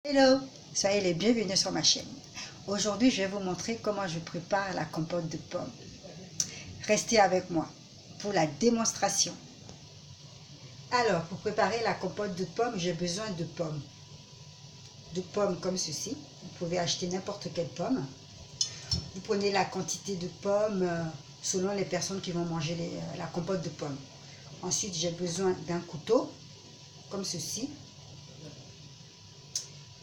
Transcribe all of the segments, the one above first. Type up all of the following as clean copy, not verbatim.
Hello, soyez les bienvenus sur ma chaîne. Aujourd'hui, je vais vous montrer comment je prépare la compote de pommes. Restez avec moi pour la démonstration. Alors, pour préparer la compote de pommes, j'ai besoin de pommes. De pommes comme ceci. Vous pouvez acheter n'importe quelle pomme. Vous prenez la quantité de pommes selon les personnes qui vont manger la compote de pommes. Ensuite, j'ai besoin d'un couteau comme ceci.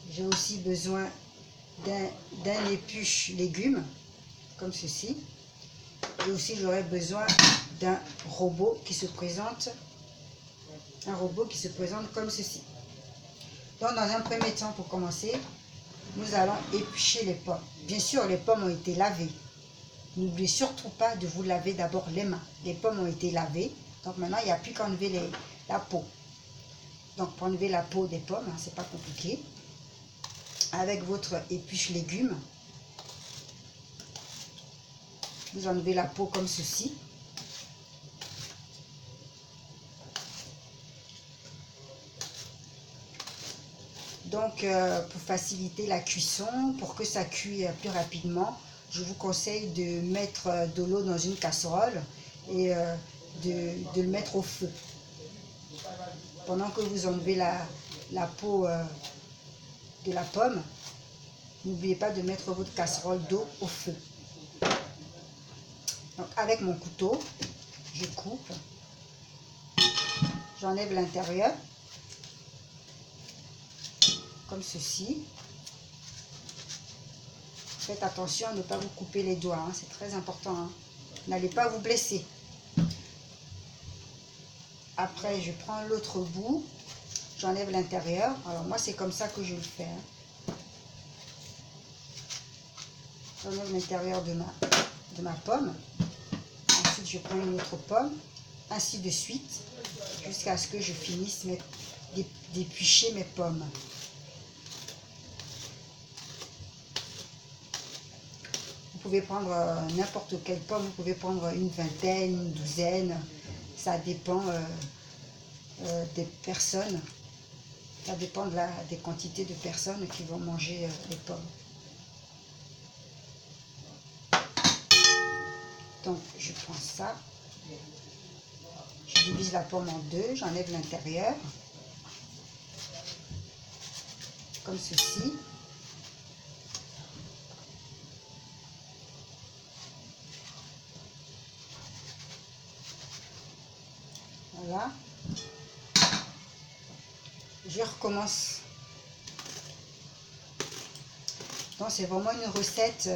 J'ai aussi besoin d'un épluche légumes, comme ceci. Et aussi, j'aurai besoin d'un robot qui se présente, comme ceci. Donc, dans un premier temps, pour commencer, nous allons éplucher les pommes. Bien sûr, les pommes ont été lavées. N'oubliez surtout pas de vous laver d'abord les mains. Les pommes ont été lavées. Donc, maintenant, il n'y a plus qu'à enlever la peau. Donc, pour enlever la peau des pommes, c'est pas compliqué. Avec votre épluche légumes, vous enlevez la peau comme ceci. Donc, pour faciliter la cuisson, pour que ça cuise plus rapidement, je vous conseille de mettre de l'eau dans une casserole et de le mettre au feu. Pendant que vous enlevez la peau de la pomme, n'oubliez pas de mettre votre casserole d'eau au feu. Donc, avec mon couteau, je coupe, j'enlève l'intérieur, comme ceci. Faites attention à ne pas vous couper les doigts, hein, c'est très important. Hein. N'allez pas vous blesser. Après, je prends l'autre bout, j'enlève l'intérieur. Alors moi, c'est comme ça que je le fais. Hein. J'enlève l'intérieur de ma pomme. Ensuite, je prends une autre pomme, ainsi de suite, jusqu'à ce que je finisse d'éplucher mes pommes. Vous pouvez prendre n'importe quelle pomme, vous pouvez prendre une vingtaine, une douzaine, ça dépend des personnes, ça dépend des quantités de personnes qui vont manger les pommes. Donc je prends ça, je divise la pomme en deux, j'enlève l'intérieur, comme ceci. Voilà. Je recommence. Donc c'est vraiment une recette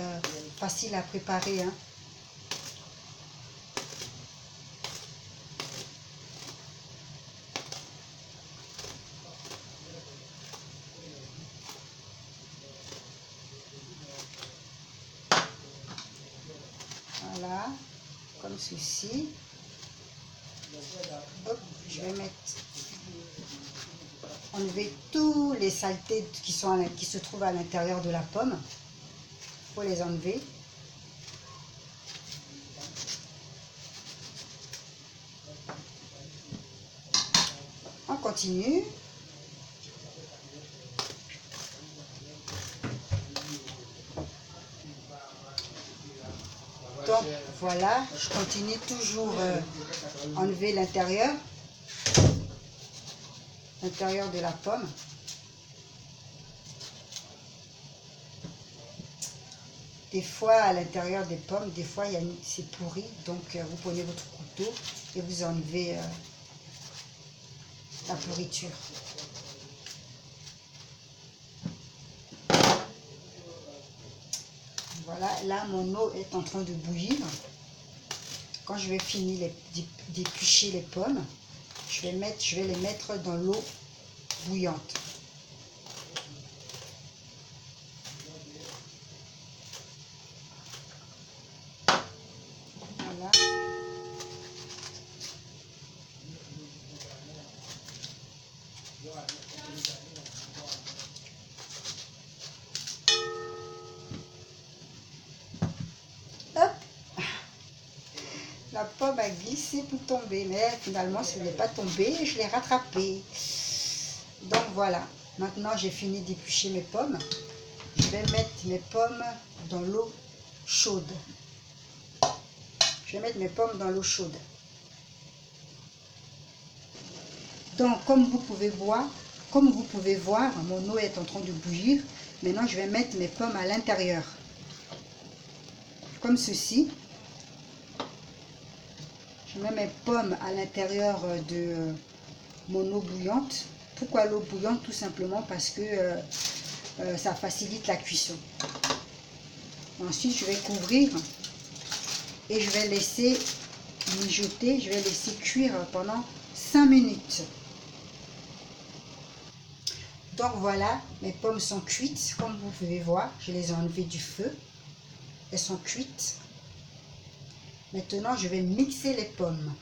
facile à préparer. Hein. Voilà, comme ceci. Hop, je vais enlever tous les saletés qui se trouvent à l'intérieur de la pomme. Il faut les enlever. On continue. Donc voilà, je continue toujours enlever l'intérieur de la pomme. Des fois, à l'intérieur des pommes, des fois, c'est pourri. Donc, vous prenez votre couteau et vous enlevez la pourriture. Voilà, là, mon eau est en train de bouillir. Quand je vais finir d'éplucher les pommes, je vais les mettre dans l'eau bouillante. Voilà. Hop. La pomme a glissé pour tomber, mais finalement, ce n'est pas tombé, je l'ai rattrapé. Donc voilà. Maintenant, j'ai fini d'éplucher mes pommes. Je vais mettre mes pommes dans l'eau chaude. Je vais mettre mes pommes dans l'eau chaude. Donc, comme vous pouvez voir, mon eau est en train de bouillir. Maintenant, je vais mettre mes pommes à l'intérieur. Comme ceci. Je mets mes pommes à l'intérieur de mon eau bouillante. Pourquoi l'eau bouillante? Tout simplement parce que ça facilite la cuisson. Ensuite, je vais couvrir et je vais laisser mijoter. Je vais laisser cuire pendant 5 minutes. Donc voilà, mes pommes sont cuites. Comme vous pouvez voir, je les ai enlevées du feu. Elles sont cuites. Maintenant, je vais mixer les pommes.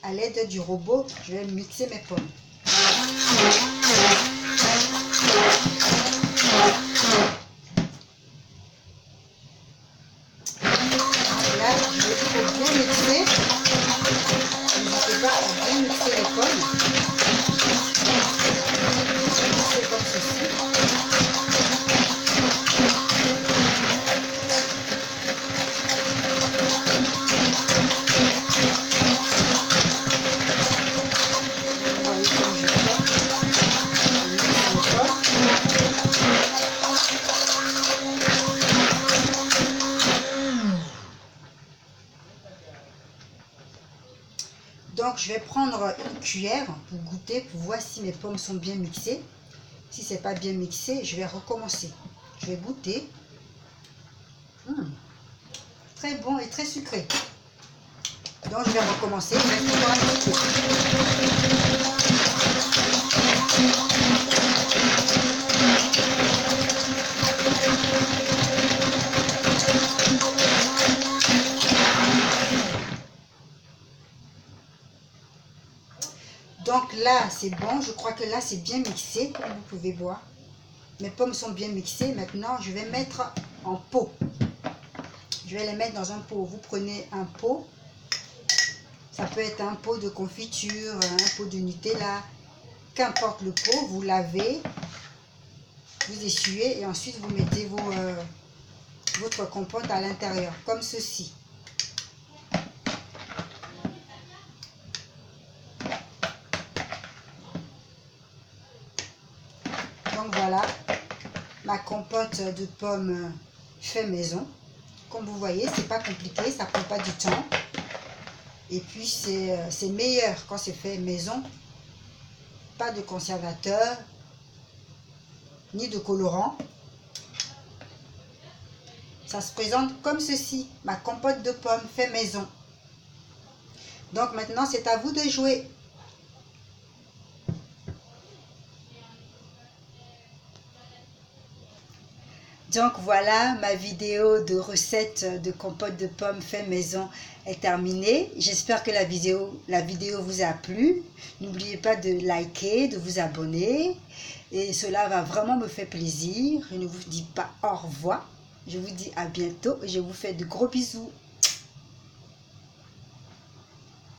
À l'aide du robot, je vais mixer mes pommes. Là, il faut bien mixer. N'hésitez pas à bien mixer les pommes. Mixer comme ceci. Donc, je vais prendre une cuillère pour goûter, pour voir si mes pommes sont bien mixées. Si ce n'est pas bien mixé, je vais recommencer. Je vais goûter. Très bon et très sucré. Donc, je vais recommencer. Je vais encore un petit peu. Donc là, c'est bon. Je crois que là, c'est bien mixé, comme vous pouvez voir. Mes pommes sont bien mixées. Maintenant, je vais mettre en pot. Je vais les mettre dans un pot. Vous prenez un pot. Ça peut être un pot de confiture, un pot de Nutella. Qu'importe le pot, vous lavez, vous essuyez et ensuite vous mettez votre compote à l'intérieur, comme ceci. Donc voilà, ma compote de pommes fait maison. Comme vous voyez, c'est pas compliqué, ça prend pas du temps. Et puis c'est meilleur quand c'est fait maison. Pas de conservateur, ni de colorant. Ça se présente comme ceci, ma compote de pommes fait maison. Donc maintenant, c'est à vous de jouer. Donc voilà, ma vidéo de recette de compote de pommes fait maison est terminée. J'espère que la vidéo vous a plu. N'oubliez pas de liker, de vous abonner. Et cela va vraiment me faire plaisir. Je ne vous dis pas au revoir. Je vous dis à bientôt et je vous fais de gros bisous.